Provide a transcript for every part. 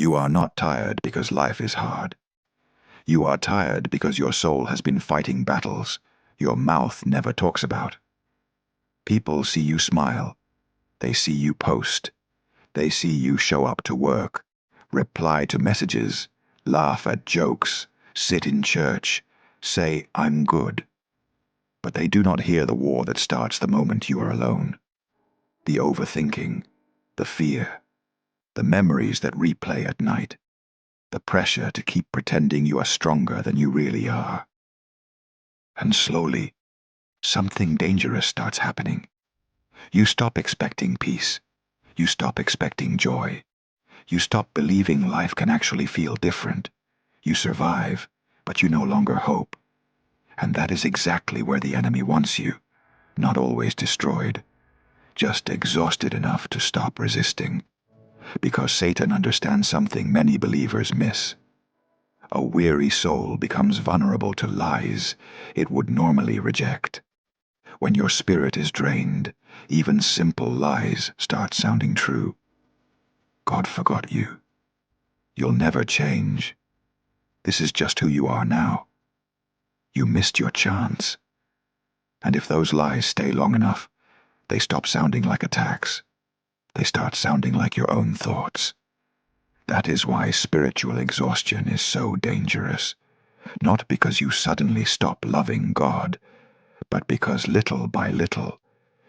You are not tired because life is hard. You are tired because your soul has been fighting battles your mouth never talks about. People see you smile. They see you post. They see you show up to work, reply to messages, laugh at jokes, sit in church, say, "I'm good." But they do not hear the war that starts the moment you are alone. The overthinking, the fear, the memories that replay at night, the pressure to keep pretending you are stronger than you really are. And slowly, something dangerous starts happening. You stop expecting peace. You stop expecting joy. You stop believing life can actually feel different. You survive, but you no longer hope. And that is exactly where the enemy wants you, not always destroyed, just exhausted enough to stop resisting. Because Satan understands something many believers miss. A weary soul becomes vulnerable to lies it would normally reject. When your spirit is drained, even simple lies start sounding true. God forgot you. You'll never change. This is just who you are now. You missed your chance. And if those lies stay long enough, they stop sounding like attacks. They start sounding like your own thoughts. That is why spiritual exhaustion is so dangerous. Not because you suddenly stop loving God, but because little by little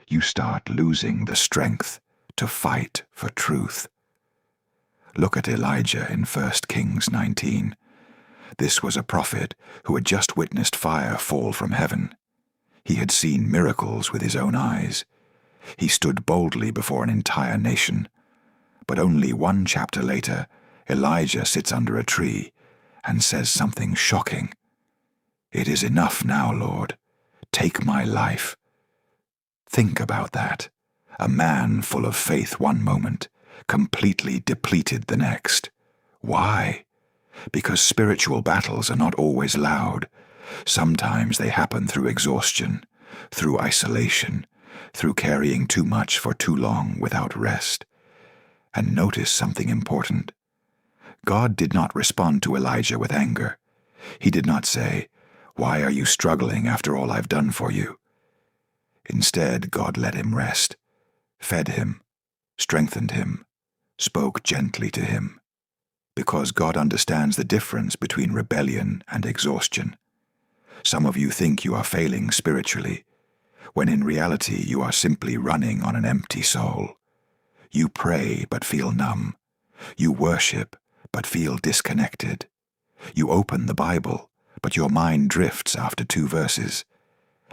you start losing the strength to fight for truth. Look at Elijah in 1 Kings 19. This was a prophet who had just witnessed fire fall from heaven. He had seen miracles with his own eyes. He stood boldly before an entire nation. But only one chapter later, Elijah sits under a tree and says something shocking. "It is enough now, Lord. Take my life." Think about that. A man full of faith one moment, completely depleted the next. Why? Because spiritual battles are not always loud. Sometimes they happen through exhaustion, through isolation, through carrying too much for too long without rest. And notice something important. God did not respond to Elijah with anger. He did not say, "Why are you struggling after all I've done for you?" Instead, God let him rest, fed him, strengthened him, spoke gently to him. Because God understands the difference between rebellion and exhaustion. Some of you think you are failing spiritually, when in reality you are simply running on an empty soul. You pray but feel numb. You worship but feel disconnected. You open the Bible, but your mind drifts after 2 verses.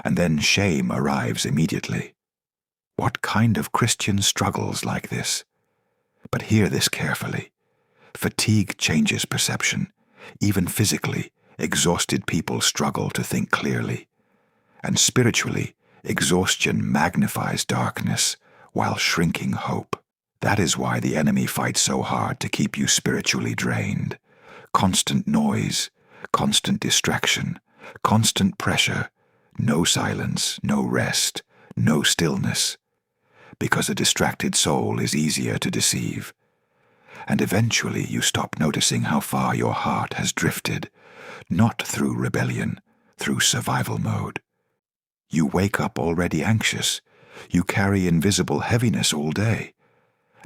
And then shame arrives immediately. What kind of Christian struggles like this? But hear this carefully. Fatigue changes perception. Even physically, exhausted people struggle to think clearly. And spiritually, exhaustion magnifies darkness while shrinking hope. That is why the enemy fights so hard to keep you spiritually drained. Constant noise, constant distraction, constant pressure, no silence, no rest, no stillness. Because a distracted soul is easier to deceive. And eventually you stop noticing how far your heart has drifted, not through rebellion, through survival mode. You wake up already anxious. You carry invisible heaviness all day.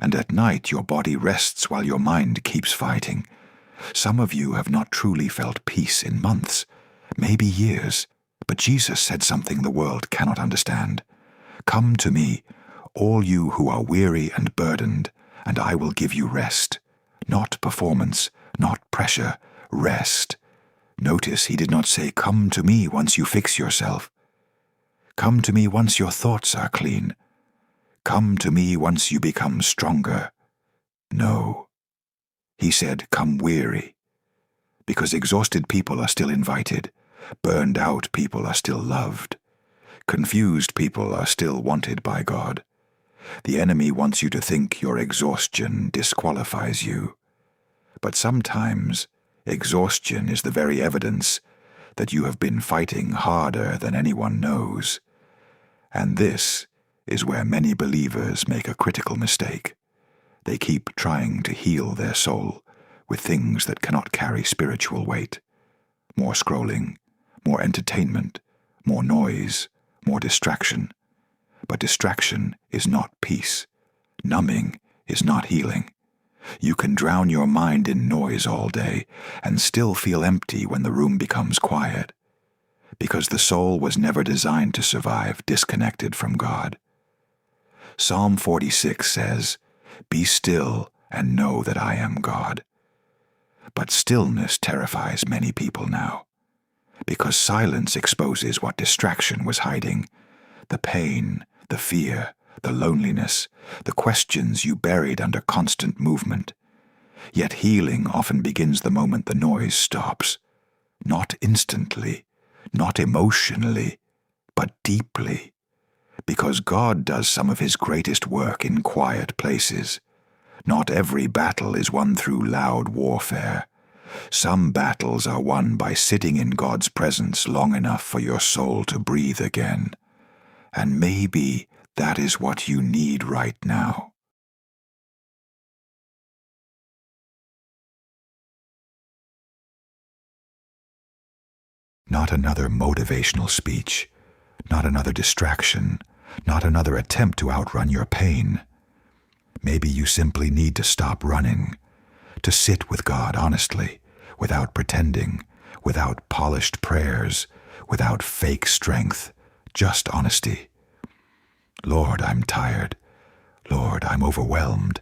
And at night your body rests while your mind keeps fighting. Some of you have not truly felt peace in months, maybe years. But Jesus said something the world cannot understand. "Come to me, all you who are weary and burdened, and I will give you rest." Not performance, not pressure, rest. Notice he did not say, "Come to me once you fix yourself." Come to me once your thoughts are clean. Come to me once you become stronger. No. He said, "Come weary." Because exhausted people are still invited. Burned out people are still loved. Confused people are still wanted by God. The enemy wants you to think your exhaustion disqualifies you. But sometimes, exhaustion is the very evidence that you have been fighting harder than anyone knows. And this is where many believers make a critical mistake. They keep trying to heal their soul, with things that cannot carry spiritual weight. More scrolling, more entertainment, more noise, more distraction. But distraction is not peace. Numbing is not healing. You can drown your mind in noise all day and still feel empty when the room becomes quiet, because the soul was never designed to survive disconnected from God. Psalm 46 says, "Be still and know that I am God." But stillness terrifies many people now, because silence exposes what distraction was hiding: the pain, the fear, the loneliness, the questions you buried under constant movement. Yet healing often begins the moment the noise stops. Not instantly, not emotionally, but deeply. Because God does some of His greatest work in quiet places. Not every battle is won through loud warfare. Some battles are won by sitting in God's presence long enough for your soul to breathe again. And maybe that is what you need right now. Not another motivational speech, not another distraction, not another attempt to outrun your pain. Maybe you simply need to stop running, to sit with God honestly, without pretending, without polished prayers, without fake strength, just honesty. Lord, I'm tired. Lord, I'm overwhelmed.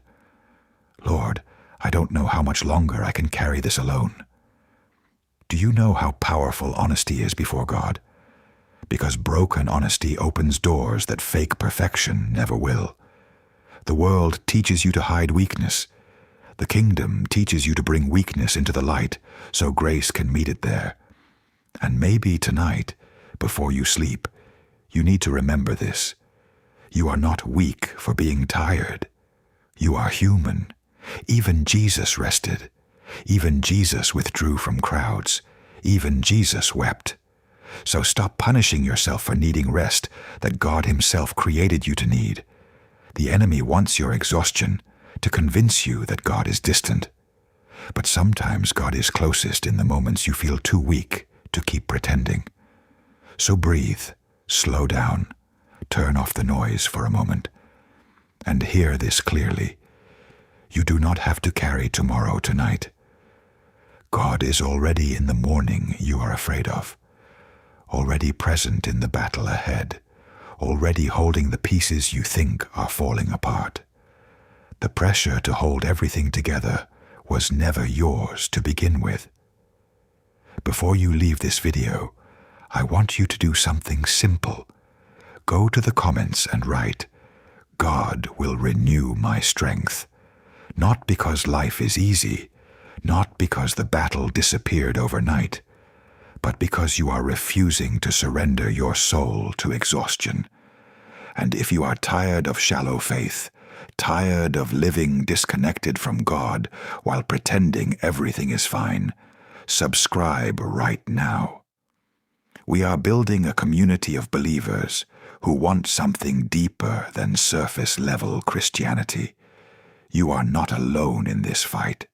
Lord, I don't know how much longer I can carry this alone. Do you know how powerful honesty is before God? Because broken honesty opens doors that fake perfection never will. The world teaches you to hide weakness. The kingdom teaches you to bring weakness into the light so grace can meet it there. And maybe tonight, before you sleep, you need to remember this. You are not weak for being tired. You are human. Even Jesus rested. Even Jesus withdrew from crowds. Even Jesus wept. So stop punishing yourself for needing rest that God Himself created you to need. The enemy wants your exhaustion to convince you that God is distant. But sometimes God is closest in the moments you feel too weak to keep pretending. So breathe, slow down, turn off the noise for a moment, and hear this clearly. You do not have to carry tomorrow tonight. God is already in the morning you are afraid of, already present in the battle ahead, already holding the pieces you think are falling apart. The pressure to hold everything together was never yours to begin with. Before you leave this video, I want you to do something simple. Go to the comments and write, "God will renew my strength." Not because life is easy, not because the battle disappeared overnight, but because you are refusing to surrender your soul to exhaustion. And if you are tired of shallow faith, tired of living disconnected from God while pretending everything is fine, subscribe right now. We are building a community of believers who want something deeper than surface-level Christianity. You are not alone in this fight.